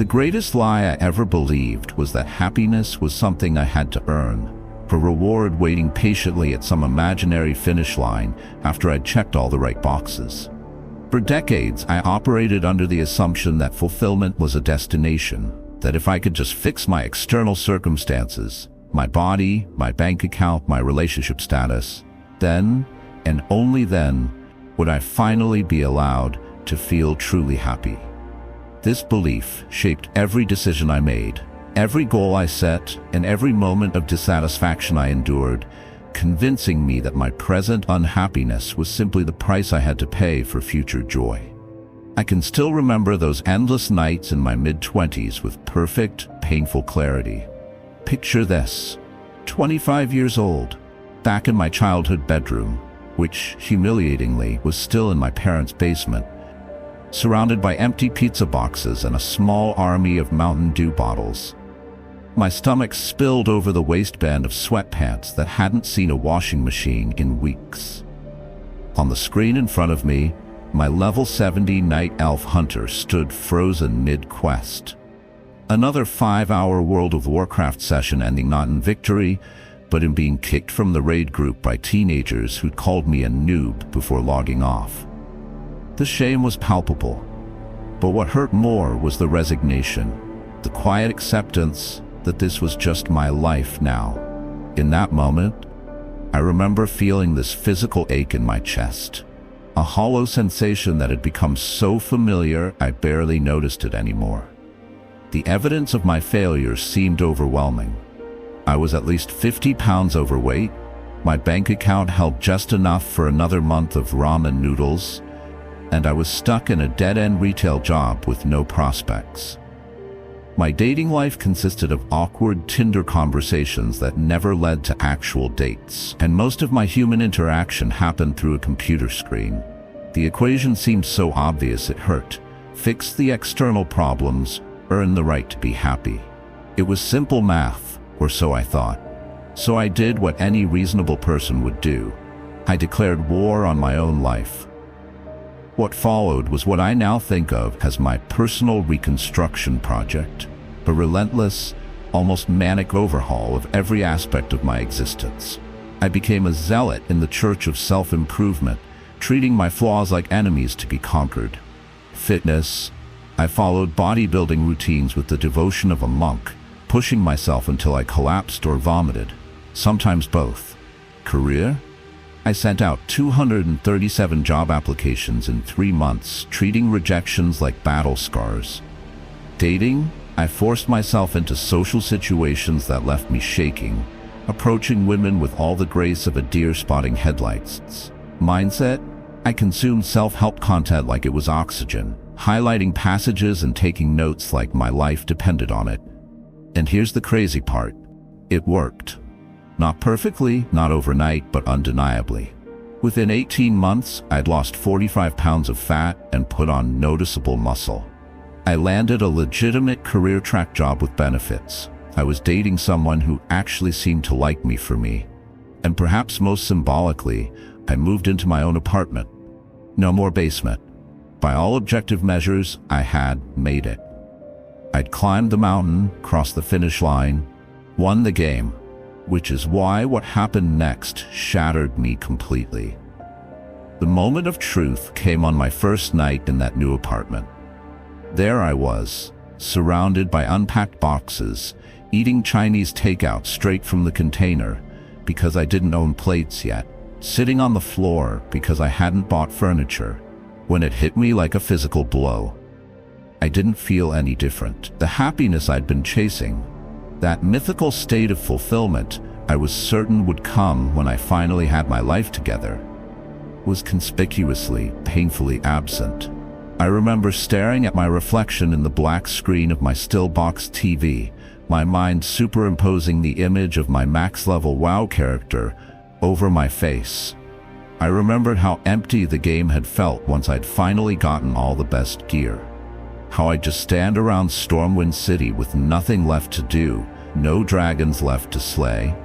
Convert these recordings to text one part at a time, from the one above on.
The greatest lie I ever believed was that happiness was something I had to earn, a reward waiting patiently at some imaginary finish line after I'd checked all the right boxes. For decades, I operated under the assumption that fulfillment was a destination, that if I could just fix my external circumstances, my body, my bank account, my relationship status, then, and only then, would I finally be allowed to feel truly happy. This belief shaped every decision I made, every goal I set, and every moment of dissatisfaction I endured, convincing me that my present unhappiness was simply the price I had to pay for future joy. I can still remember those endless nights in my mid-20s with perfect, painful clarity. Picture this: 25 years old, back in my childhood bedroom, which, humiliatingly, was still in my parents' basement, surrounded by empty pizza boxes and a small army of Mountain Dew bottles. My stomach spilled over the waistband of sweatpants that hadn't seen a washing machine in weeks. On the screen in front of me, my level 70 Night Elf Hunter stood frozen mid-quest. Another 5-hour World of Warcraft session ending not in victory, but in being kicked from the raid group by teenagers who'd called me a noob before logging off. The shame was palpable, but what hurt more was the resignation, the quiet acceptance that this was just my life now. In that moment, I remember feeling this physical ache in my chest, a hollow sensation that had become so familiar I barely noticed it anymore. The evidence of my failures seemed overwhelming. I was at least 50 pounds overweight, my bank account held just enough for another month of ramen noodles, and I was stuck in a dead-end retail job with no prospects. My dating life consisted of awkward Tinder conversations that never led to actual dates, and most of my human interaction happened through a computer screen. The equation seemed so obvious it hurt. Fix the external problems, earn the right to be happy. It was simple math, or so I thought. So I did what any reasonable person would do. I declared war on my own life. What followed was what I now think of as my personal reconstruction project, a relentless, almost manic overhaul of every aspect of my existence. I became a zealot in the church of self-improvement, treating my flaws like enemies to be conquered. Fitness: I followed bodybuilding routines with the devotion of a monk, pushing myself until I collapsed or vomited, sometimes both. Career: I sent out 237 job applications in 3 months, treating rejections like battle scars. Dating: I forced myself into social situations that left me shaking, approaching women with all the grace of a deer spotting headlights. Mindset: I consumed self-help content like it was oxygen, highlighting passages and taking notes like my life depended on it. And here's the crazy part: it worked. Not perfectly, not overnight, but undeniably. Within 18 months, I'd lost 45 pounds of fat and put on noticeable muscle. I landed a legitimate career track job with benefits. I was dating someone who actually seemed to like me for me. And perhaps most symbolically, I moved into my own apartment. No more basement. By all objective measures, I had made it. I'd climbed the mountain, crossed the finish line, won the game. Which is why what happened next shattered me completely. The moment of truth came on my first night in that new apartment. There I was, surrounded by unpacked boxes, eating Chinese takeout straight from the container because I didn't own plates yet, sitting on the floor because I hadn't bought furniture, when it hit me like a physical blow. I didn't feel any different. The happiness I'd been chasing, that mythical state of fulfillment I was certain would come when I finally had my life together, was conspicuously, painfully absent. I remember staring at my reflection in the black screen of my still-box TV, my mind superimposing the image of my max-level WoW character over my face. I remembered how empty the game had felt once I'd finally gotten all the best gear. How I'd just stand around Stormwind City with nothing left to do, no dragons left to slay,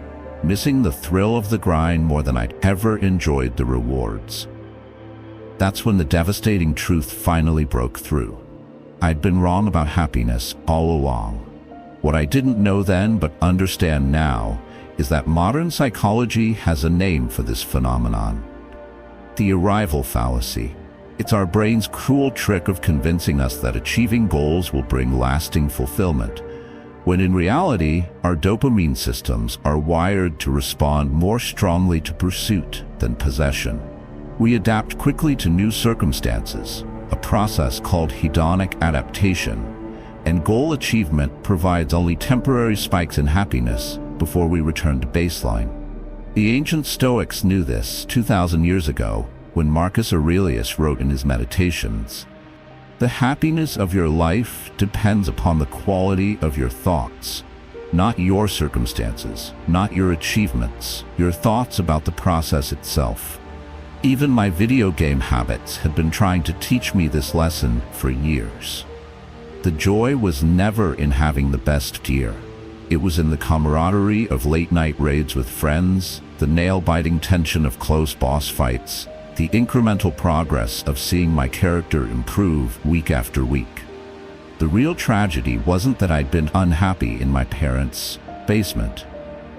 missing the thrill of the grind more than I'd ever enjoyed the rewards. That's when the devastating truth finally broke through. I'd been wrong about happiness all along. What I didn't know then but understand now is that modern psychology has a name for this phenomenon: the arrival fallacy. It's our brain's cruel trick of convincing us that achieving goals will bring lasting fulfillment, when in reality, our dopamine systems are wired to respond more strongly to pursuit than possession. We adapt quickly to new circumstances, a process called hedonic adaptation, and goal achievement provides only temporary spikes in happiness before we return to baseline. The ancient Stoics knew this 2,000 years ago when Marcus Aurelius wrote in his Meditations, "The happiness of your life depends upon the quality of your thoughts, not your circumstances, not your achievements, your thoughts about the process itself." Even my video game habits had been trying to teach me this lesson for years. The joy was never in having the best gear. It was in the camaraderie of late-night raids with friends, the nail-biting tension of close boss fights, the incremental progress of seeing my character improve week after week. The real tragedy wasn't that I'd been unhappy in my parents' basement.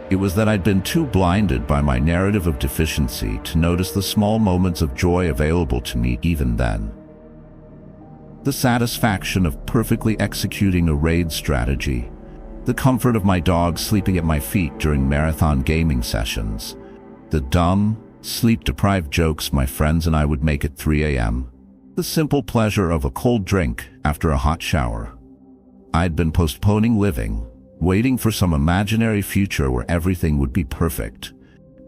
It was that I'd been too blinded by my narrative of deficiency to notice the small moments of joy available to me even then. The satisfaction of perfectly executing a raid strategy, the comfort of my dog sleeping at my feet during marathon gaming sessions, the dumb, sleep-deprived jokes my friends and I would make at 3 a.m., the simple pleasure of a cold drink after a hot shower. I'd been postponing living, waiting for some imaginary future where everything would be perfect,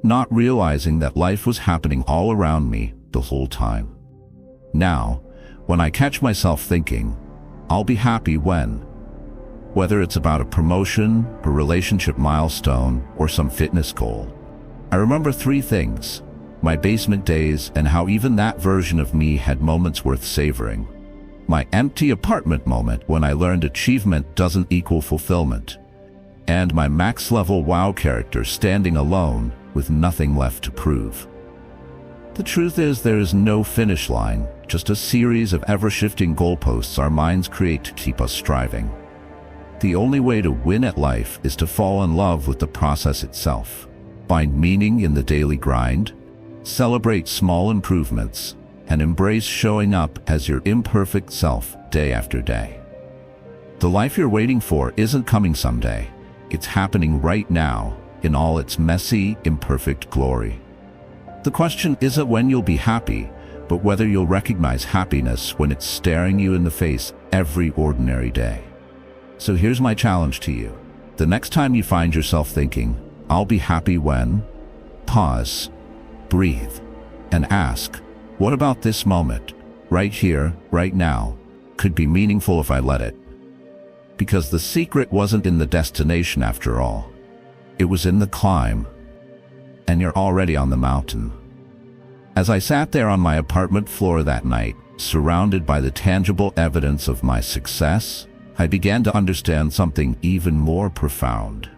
not realizing that life was happening all around me the whole time. Now, when I catch myself thinking, I'll be happy when, whether it's about a promotion, a relationship milestone, or some fitness goal, I remember 3 things: my basement days and how even that version of me had moments worth savoring, my empty apartment moment when I learned achievement doesn't equal fulfillment, and my max-level WoW character standing alone with nothing left to prove. The truth is, there is no finish line, just a series of ever-shifting goalposts our minds create to keep us striving. The only way to win at life is to fall in love with the process itself, find meaning in the daily grind, celebrate small improvements, and embrace showing up as your imperfect self day after day. The life you're waiting for isn't coming someday. It's happening right now in all its messy, imperfect glory. The question isn't when you'll be happy, but whether you'll recognize happiness when it's staring you in the face every ordinary day. So here's my challenge to you. The next time you find yourself thinking, "I'll be happy when," pause, breathe, and ask, what about this moment, right here, right now, could be meaningful if I let it? Because the secret wasn't in the destination after all. It was in the climb. And you're already on the mountain. As I sat there on my apartment floor that night, surrounded by the tangible evidence of my success, I began to understand something even more profound.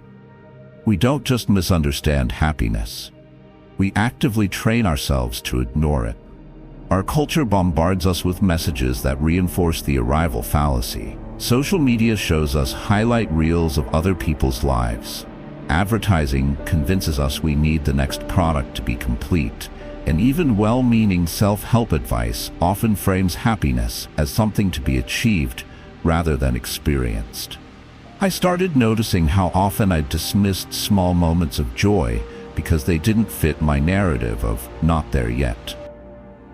We don't just misunderstand happiness. We actively train ourselves to ignore it. Our culture bombards us with messages that reinforce the arrival fallacy. Social media shows us highlight reels of other people's lives. Advertising convinces us we need the next product to be complete, and even well-meaning self-help advice often frames happiness as something to be achieved rather than experienced. I started noticing how often I dismissed small moments of joy because they didn't fit my narrative of not there yet.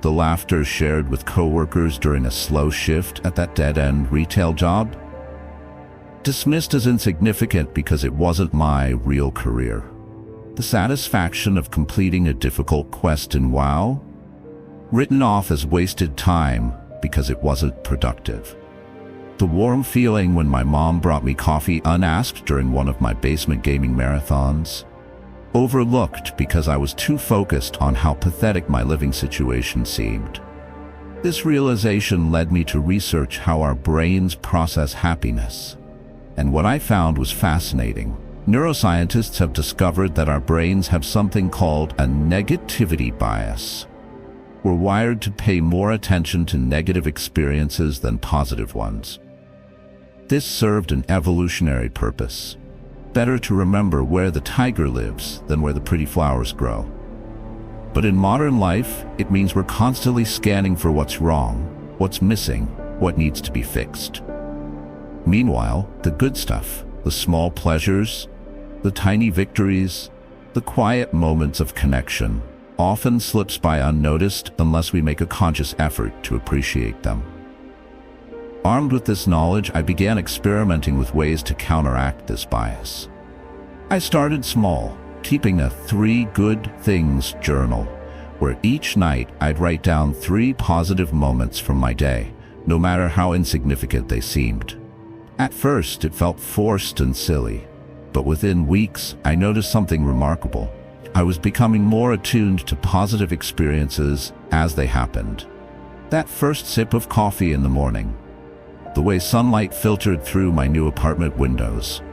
The laughter shared with coworkers during a slow shift at that dead-end retail job, dismissed as insignificant because it wasn't my real career. The satisfaction of completing a difficult quest in WoW, written off as wasted time because it wasn't productive. The warm feeling when my mom brought me coffee unasked during one of my basement gaming marathons, overlooked because I was too focused on how pathetic my living situation seemed. This realization led me to research how our brains process happiness. And what I found was fascinating. Neuroscientists have discovered that our brains have something called a negativity bias. we're wired to pay more attention to negative experiences than positive ones. This served an evolutionary purpose. Better to remember where the tiger lives than where the pretty flowers grow. But in modern life, it means we're constantly scanning for what's wrong, what's missing, what needs to be fixed. Meanwhile, the good stuff, the small pleasures, the tiny victories, the quiet moments of connection, often slips by unnoticed unless we make a conscious effort to appreciate them. Armed with this knowledge, I began experimenting with ways to counteract this bias. I started small, keeping a 3 good things journal, where each night I'd write down 3 positive moments from my day, no matter how insignificant they seemed. At first, it felt forced and silly, but within weeks, I noticed something remarkable. I was becoming more attuned to positive experiences as they happened. That first sip of coffee in the morning, the way sunlight filtered through my new apartment windows,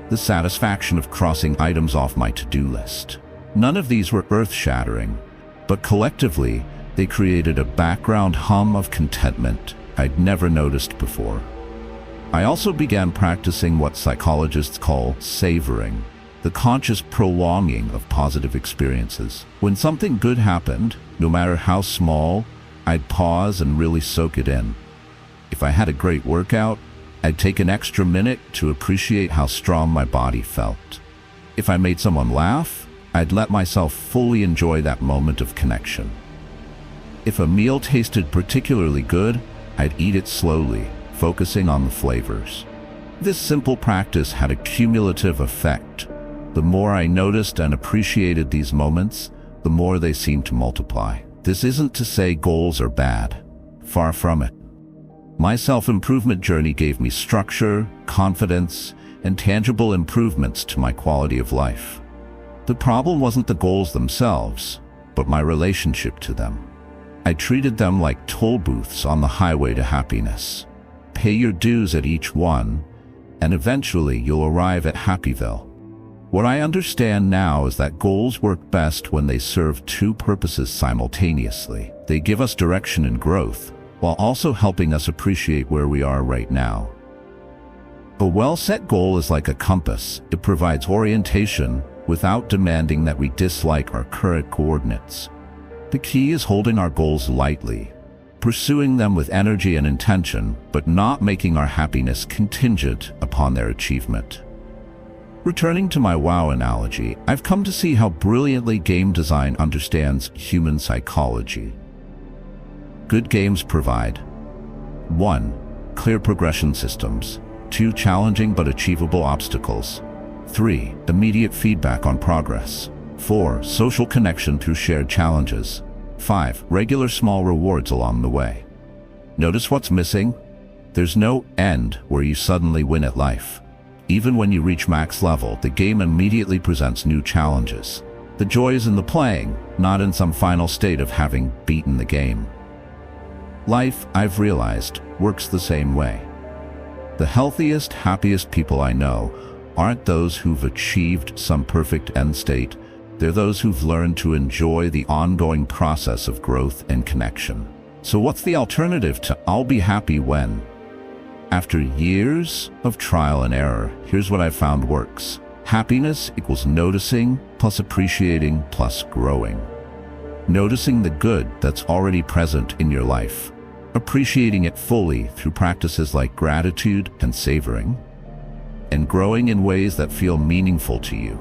the satisfaction of crossing items off my to-do list. None of these were earth-shattering, but collectively, they created a background hum of contentment I'd never noticed before. I also began practicing what psychologists call savoring, the conscious prolonging of positive experiences. When something good happened, no matter how small, I'd pause and really soak it in. If I had a great workout, I'd take an extra minute to appreciate how strong my body felt. If I made someone laugh, I'd let myself fully enjoy that moment of connection. If a meal tasted particularly good, I'd eat it slowly, focusing on the flavors. This simple practice had a cumulative effect. The more I noticed and appreciated these moments, the more they seemed to multiply. This isn't to say goals are bad. Far from it. My self-improvement journey gave me structure, confidence, and tangible improvements to my quality of life. The problem wasn't the goals themselves, but my relationship to them. I treated them like toll booths on the highway to happiness. Pay your dues at each one, and eventually you'll arrive at Happyville. What I understand now is that goals work best when they serve 2 purposes simultaneously. They give us direction and growth, while also helping us appreciate where we are right now. A well-set goal is like a compass. It provides orientation without demanding that we dislike our current coordinates. The key is holding our goals lightly, pursuing them with energy and intention, but not making our happiness contingent upon their achievement. Returning to my WoW analogy, I've come to see how brilliantly game design understands human psychology. Good games provide 1. Clear progression systems. 2. Challenging but achievable obstacles. 3. Immediate feedback on progress. 4. Social connection through shared challenges. 5. Regular small rewards along the way. Notice what's missing? There's no end where you suddenly win at life. Even when you reach max level, the game immediately presents new challenges. The joy is in the playing, not in some final state of having beaten the game. Life, I've realized, works the same way. The healthiest, happiest people I know aren't those who've achieved some perfect end state. They're those who've learned to enjoy the ongoing process of growth and connection. So what's the alternative to "I'll be happy when"? After years of trial and error, here's what I've found works. Happiness equals noticing plus appreciating plus growing. Noticing the good that's already present in your life. Appreciating it fully through practices like gratitude and savoring. And growing in ways that feel meaningful to you.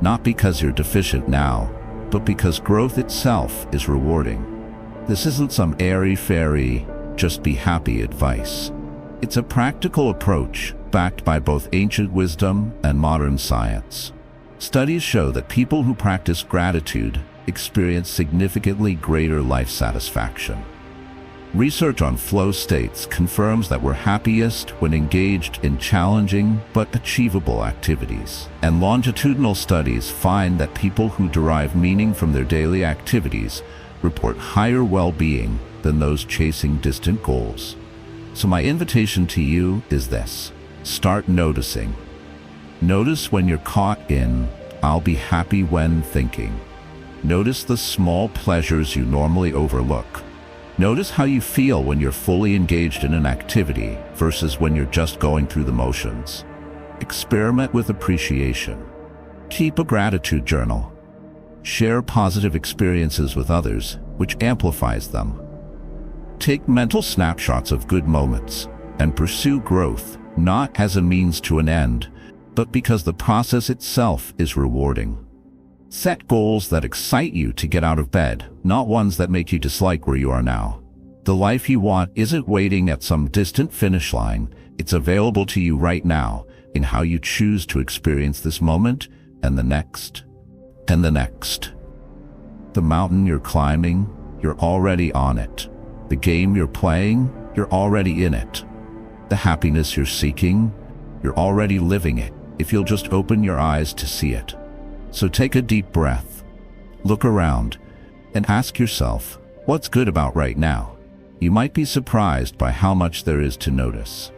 Not because you're deficient now, but because growth itself is rewarding. This isn't some airy-fairy, just be happy advice. It's a practical approach backed by both ancient wisdom and modern science. Studies show that people who practice gratitude experience significantly greater life satisfaction. Research on flow states confirms that we're happiest when engaged in challenging but achievable activities. And longitudinal studies find that people who derive meaning from their daily activities report higher well-being than those chasing distant goals. So my invitation to you is this: start noticing. Notice when you're caught in "I'll be happy when" thinking. Notice the small pleasures you normally overlook. Notice how you feel when you're fully engaged in an activity versus when you're just going through the motions. Experiment with appreciation. Keep a gratitude journal. Share positive experiences with others, which amplifies them. Take mental snapshots of good moments and pursue growth, not as a means to an end, but because the process itself is rewarding. Set goals that excite you to get out of bed, not ones that make you dislike where you are now. The life you want isn't waiting at some distant finish line. It's available to you right now in how you choose to experience this moment and the next, and the next. The mountain you're climbing, you're already on it. The game you're playing, you're already in it. The happiness you're seeking, you're already living it, if you'll just open your eyes to see it. So take a deep breath, look around, and ask yourself, what's good about right now? You might be surprised by how much there is to notice.